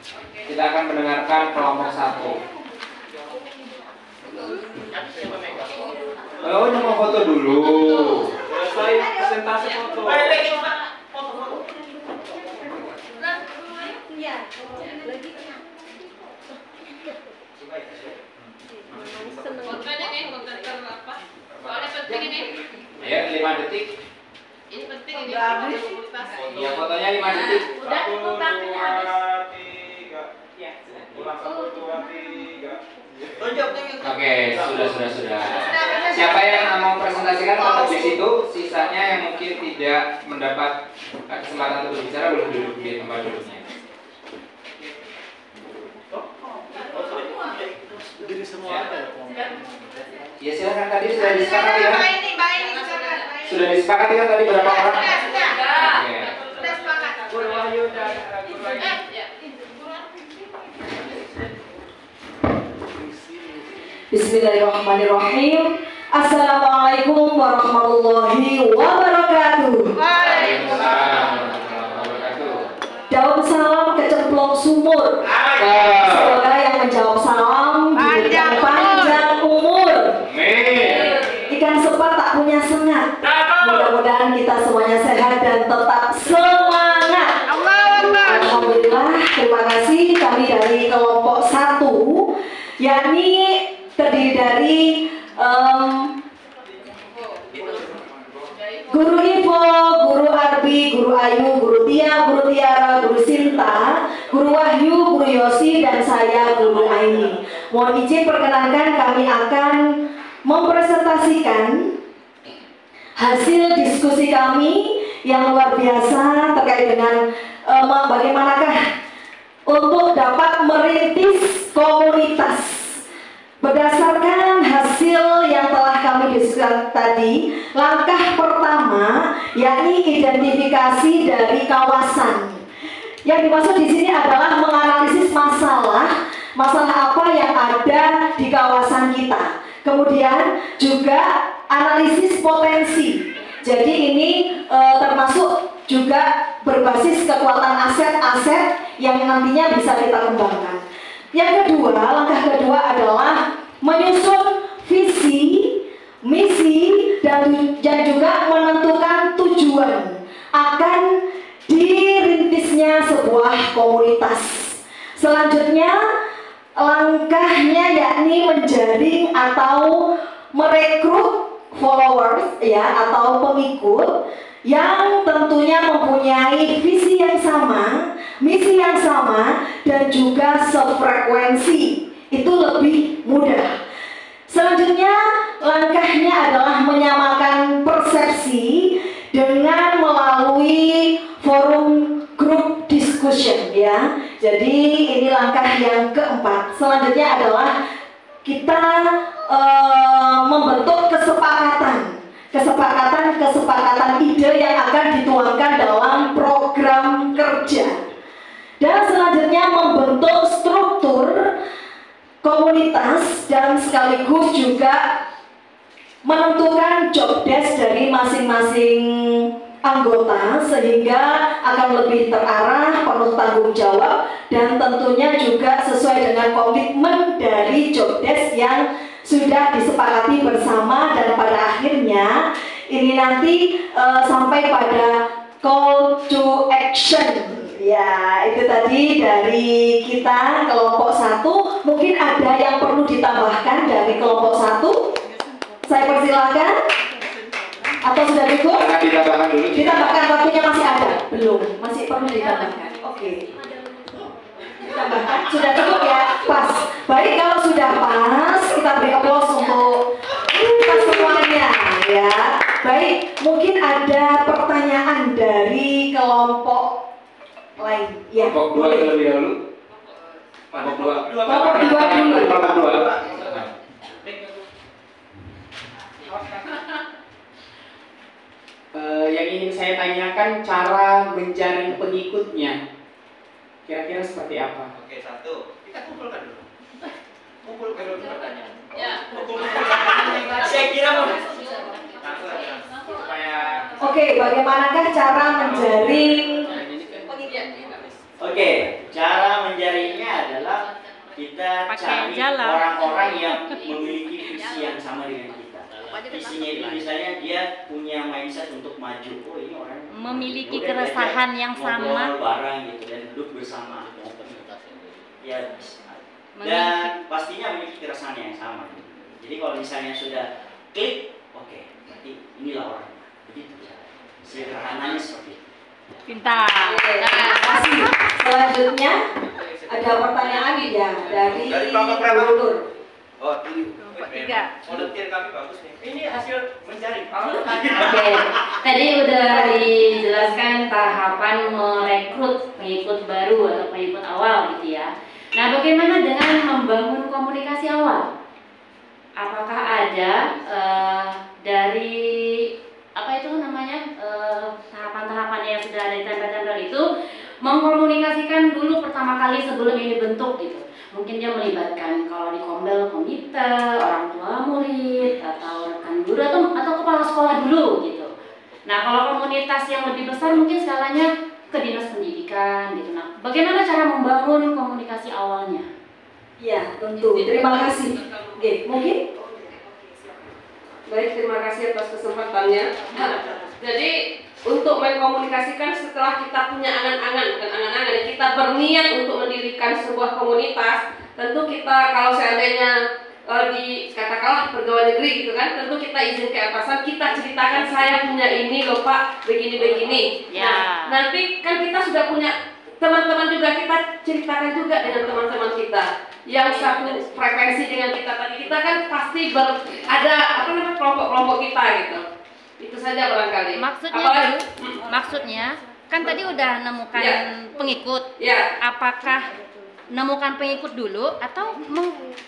Kita akan mendengarkan kelompok 1. Oh, ini mau foto dulu. Selesai presentasi foto. Ayo, 5 detik. Ini penting ini. Ya, fotonya 5 detik. Udah, 1, 2, 3. Ya, Ulang 1, 2, 3. Oke, sudah. Siapa yang mau presentasikan tetap di situ, sisanya yang mungkin tidak mendapat kesempatan untuk berbicara boleh duduk di tempat duduknya. Jadi semua ada ya. Ya silakan, tadi sudah disepakati ya. Sudah disepakati kan tadi berapa orang? Oke. Guru Wahyu dan Guru Wahyu. Bismillahirrahmanirrahim. Assalamualaikum warahmatullahi wabarakatuh. Waalaikumsalam warahmatullahi wabarakatuh. Daun salam kecemplung sumur. Semoga yang menjawab salam diberikan panjang umur. Amin. Ikan sepat tak punya sengat. Mudah-mudahan kita semuanya sehat dan tetap semangat. Alhamdulillah, terima kasih. Kami dari kelompok 1, yakni terdiri dari Guru Ivo, Guru Arbi, Guru Ayu, Guru Tia, Guru Tiara, Guru Sinta, Guru Wahyu, Guru Yosi, dan saya Guru Aini. Mohon izin perkenankan kami akan mempresentasikan hasil diskusi kami yang luar biasa terkait dengan bagaimanakah untuk dapat merintis komunitas. Berdasarkan hasil yang telah kami diskusikan tadi, langkah pertama yakni identifikasi dari kawasan. Yang dimaksud di sini adalah menganalisis masalah apa yang ada di kawasan kita. Kemudian juga analisis potensi. Jadi ini termasuk juga berbasis kekuatan aset-aset yang nantinya bisa kita kembangkan. Yang kedua, langkah kedua adalah menyusun visi, misi, dan juga menentukan tujuan akan dirintisnya sebuah komunitas. Selanjutnya, langkahnya yakni menjaring atau merekrut followers ya atau pengikut yang tentunya mempunyai visi yang sama, misi yang sama, dan juga sefrekuensi. Itu lebih mudah. Selanjutnya, langkahnya adalah menyamakan persepsi dengan melalui forum group discussion ya. Jadi ini langkah yang keempat. Selanjutnya adalah kita membentuk kesepakatan ide yang akan dituangkan dalam program kerja. Dan selanjutnya membentuk struktur komunitas dan sekaligus juga menentukan job desk dari masing-masing anggota sehingga akan lebih terarah, penuh tanggung jawab, dan tentunya juga sesuai dengan komitmen dari job desk yang sudah disepakati bersama. Dan pada akhirnya ini nanti sampai pada call to action. Ya, itu tadi dari kita kelompok 1. Mungkin ada yang perlu ditambahkan dari kelompok 1. Saya persilakan. Atau sudah cukup? Akan ditambahkan dulu. Ditambahkan, waktunya masih ada? Belum, masih perlu ditambahkan. Oke. Ditambahkan, sudah cukup ya? Pas. Baik, kalau sudah pas, kita beri aplaus untuk kita semuanya ya. Baik, mungkin ada pertanyaan dari kelompok lain ya. Kelompok 2 terlebih dahulu. Kelompok 2. Kelompok 2 dulu. Kelompok 2. Yang ingin saya tanyakan cara menjaring pengikutnya kira-kira seperti apa? Oke, 1. Kita kumpulkan dulu. Kumpulkan dulu pertanyaan. Ya. Saya kira mau. Supaya Oke, bagaimanakah cara menjaring Oke, cara menjaring kita Pakai cari aja lah. orang-orang yang memiliki visi yang sama dengan kita. Visinya itu misalnya dia punya mindset untuk maju. Oh ini orang Memiliki udah keresahan diajak yang ngobrol sama. bareng gitu dan duduk bersama. Ya bisa. Memiliki- Dan pastinya memiliki keresahan yang sama. Jadi kalau misalnya sudah klik, oke, berarti inilah orangnya. Begitu ya. Sederhananya seperti itu. Pintar. Terima kasih. Selanjutnya ada pertanyaan ya dari Dari kelompok berapa? Gubernur. Oh, tujuh. Kelompok tiga. Volunteer kami bagus nih. Ini hasil mencari. Oke, tadi udah dijelaskan tahapan merekrut pengikut baru atau pengikut awal gitu ya. Nah, bagaimana dengan membangun komunikasi awal? Apakah ada dari apa itu namanya tahapan-tahapan yang sudah ada di tempel-tempel itu mengkomunikasikan dulu pertama kali sebelum ini bentuk gitu? Mungkin dia melibatkan kalau di Kombel komite, orang tua murid, atau rekan guru atau kepala sekolah dulu gitu. Nah kalau komunitas yang lebih besar mungkin skalanya ke dinas pendidikan gitu. Nah bagaimana cara membangun komunikasi awalnya? Ya, tentu. Terima kasih. Oke, mungkin Baik, terima kasih atas kesempatannya. Jadi untuk mengkomunikasikan setelah kita punya angan-angan, bukan angan-angan, kita berniat untuk mendirikan sebuah komunitas, tentu kita kalau seandainya di katakanlah pegawai negeri gitu kan, tentu kita izin ke atasan, kita ceritakan saya punya ini loh Pak, begini-begini. Ya. Nah, nanti kan kita sudah punya teman-teman juga, kita ceritakan juga dengan teman-teman kita yang satu frekuensi dengan kita tadi. Kita kan pasti ada apa namanya kelompok-kelompok kita gitu. Itu saja barangkali. Maksudnya Apalagi, maksudnya kan tadi udah nemukan Ya. pengikut. ya, Apakah nemukan pengikut dulu atau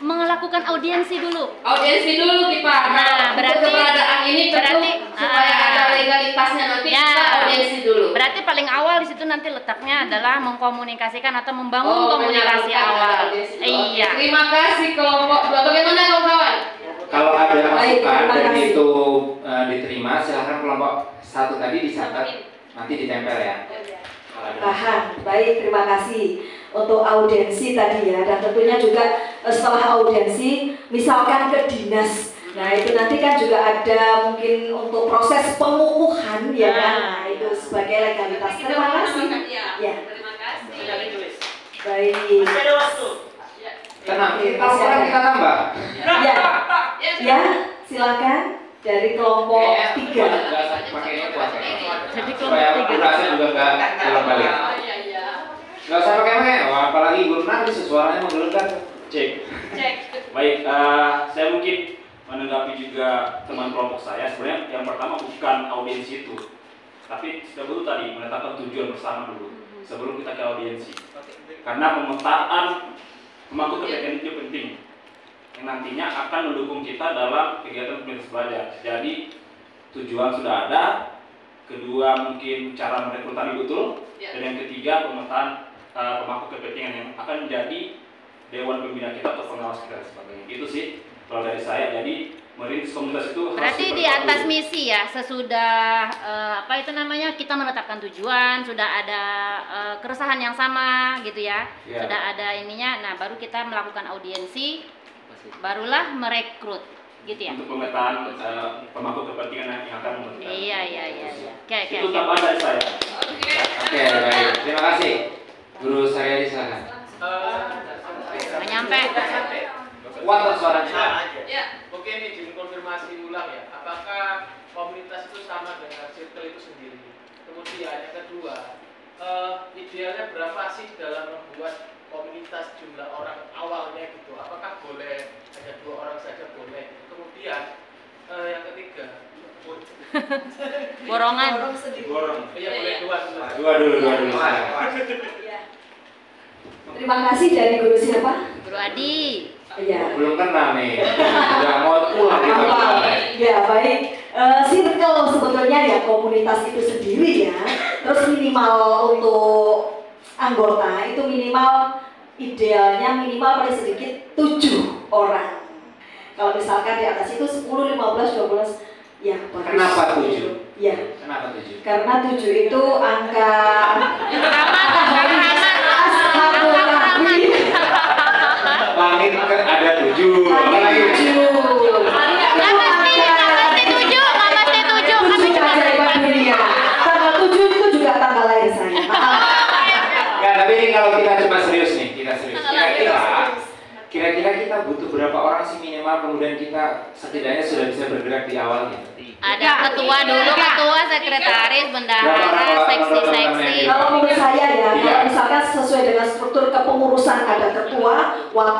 melakukan audiensi dulu? audiensi dulu kita. Nah, berarti- untuk keberadaan ini tentu berarti, supaya ada legalitasnya nanti Ya. kita audiensi dulu. Berarti paling awal di situ nanti letaknya adalah mengkomunikasikan atau membangun komunikasi menyalurkan awal. ada audiensi dulu. Oke, Iya. terima kasih kelompok dua. Bagaimana kawan-kawan? Kalau ada Baik, masukan terima dan kasih. itu diterima, silahkan kelompok satu tadi dicatat, nanti ditempel ya. Kalau ada paham. Baik, terima kasih untuk audiensi tadi ya, dan tentunya juga setelah audiensi misalkan ke dinas. Nah itu nanti kan juga ada mungkin untuk proses pengukuhan ya kan. Nah, itu sebagai legalitas. Terima kasih. Ya, Terima kasih. Sudah ditulis. baik. Masih ada waktu. Tenang, kalau kurang kita tambah. Ya, ya, silakan dari kelompok Kayaknya 3. nggak usah pakainya kuat ya. Jadi Supaya kelompok tiga. durasi juga nggak bolak balik. Iya, iya. Nggak usah pakai, wah, apalagi guru nangis suaranya menggelegar. Cek. Cek. Baik, saya mungkin menanggapi juga teman kelompok saya. Sebenarnya yang pertama bukan audiensi itu, tapi sebelum tadi menetapkan tujuan bersama dulu sebelum kita ke audiensi. Karena pemetaan pemangku kepentingan itu penting, yang nantinya akan mendukung kita dalam kegiatan komunitas belajar. Jadi tujuan sudah ada, kedua mungkin cara merekrut tadi betul, dan yang ketiga pemetaan pemangku kepentingan yang akan menjadi dewan pembina kita atau pengawas kita dan sebagainya. Itu sih kalau dari saya. Jadi merintis komunitas itu Berarti harus di atas misi ya, sesudah apa itu namanya kita menetapkan tujuan, sudah ada keresahan yang sama gitu ya, Ya. sudah ada ininya. Nah baru kita melakukan audiensi, barulah merekrut gitu ya. untuk pemetaan pemangku kepentingan yang akan membentuk. Iya iya iya. Oke oke. Itu tambahan dari saya. Oke, baik. Terima kasih. Guru saya silakan. Nggak nyampe. Kuat suaranya. Ya. Oke, ini dikonfirmasi ulang ya. Apakah komunitas itu sama dengan circle itu sendiri? Kemudian yang kedua, idealnya berapa sih dalam membuat komunitas jumlah orang awalnya gitu? Apakah boleh hanya 2 orang saja boleh? Kemudian yang ketiga, Borongan. Borong. ya boleh 2 Dua dulu. Ya. Terima kasih dari guru siapa? Guru Adi. Ya. Belum kenal nih. Udah mau pulang kita. Ya baik, circle sebetulnya ya komunitas itu sendiri ya. Terus minimal untuk anggota itu minimal idealnya minimal paling sedikit 7 orang. Kalau misalkan di atas itu 10, 15, 12 ya bagus. Kenapa 7? Ya, Kenapa 7? karena 7 itu angka Aman, aman, aman. Ashabul Kahfi. kita butuh berapa orang sih minimal, kemudian kita setidaknya sudah bisa bergerak di awalnya. Ada ketua dulu, ketua, sekretaris, bendahara, seksi-seksi. Kalau menurut saya ya, kalau misalkan sesuai dengan struktur kepengurusan ada ketua, wakil